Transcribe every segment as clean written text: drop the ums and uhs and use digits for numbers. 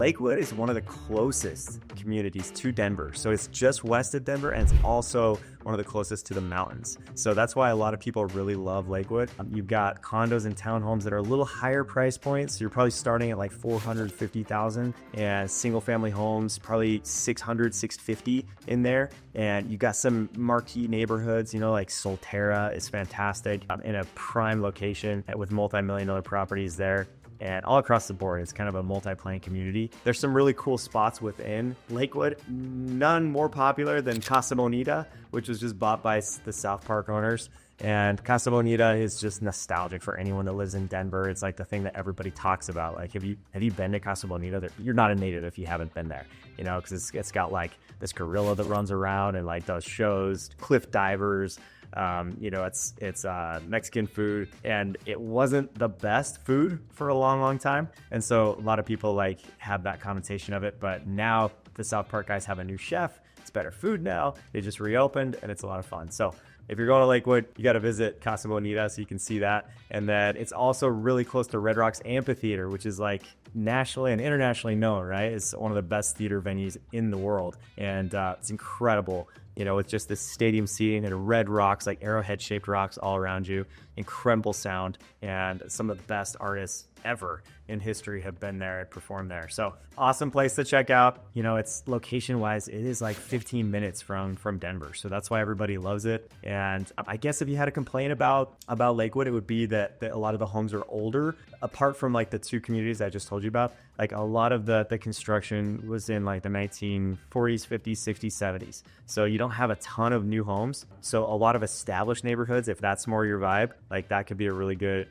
Lakewood is one of the closest communities to Denver. So it's just west of Denver, and it's also one of the closest to the mountains. So that's why a lot of people really love Lakewood. You've got condos and townhomes that are a little higher price points. So you're probably starting at like $450,000, and single family homes, probably 600, 650 in there. And you got some marquee neighborhoods, like Solterra is fantastic in a prime location with multi-million-dollar properties there. And all across the board, it's kind of a multi-plane community. There's some really cool spots within Lakewood, none more popular than Casa Bonita, which was just bought by the South Park owners. And Casa Bonita is just nostalgic for anyone that lives in Denver. It's like the thing that everybody talks about. Like, have you been to Casa Bonita? You're not a native if you haven't been there, because it's got like this gorilla that runs around and like does shows, cliff divers. It's Mexican food, and it wasn't the best food for a long time. And so a lot of people like have that connotation of it, but now the South Park guys have a new chef. It's better food now. They just reopened and it's a lot of fun. So if you're going to Lakewood, you got to visit Casa Bonita so you can see that. And then it's also really close to Red Rocks Amphitheater, which is like nationally and internationally known, right? It's one of the best theater venues in the world. And it's incredible, with just this stadium seating and red rocks, like arrowhead shaped rocks all around you, incredible sound. And some of the best artists ever in history have been there and performed there. So awesome place to check out. It's location wise, it is like 15 minutes from Denver. So that's why everybody loves it. And I guess if you had to complain about Lakewood, it would be that a lot of the homes are older. Apart from like the two communities I just told you about, like a lot of the construction was in like the 1940s, 50s, 60s, 70s. So you don't have a ton of new homes. So a lot of established neighborhoods, if that's more your vibe, like that could be a really good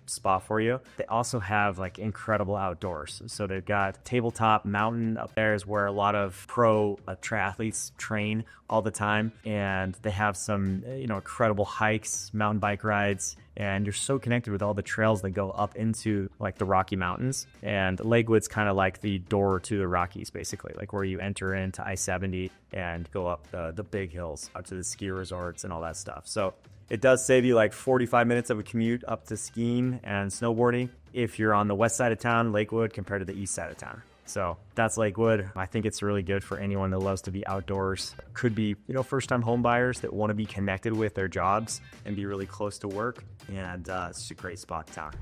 spot for you. They also have like incredible outdoors. So they've got Tabletop Mountain up there is where a lot of pro triathletes train all the time. And they have some, incredible hikes, mountain bike rides, and you're so connected with all the trails that go up into like the Rocky Mountains. And Lakewood's kind of like the door to the Rockies, basically, like where you enter into I-70 and go up the big hills up to the ski resorts and all that stuff. So it does save you like 45 minutes of a commute up to skiing and snowboarding if you're on the west side of town, Lakewood, compared to the east side of town. So that's Lakewood. I think it's really good for anyone that loves to be outdoors. Could be, first-time home buyers that want to be connected with their jobs and be really close to work. And it's just a great spot in town.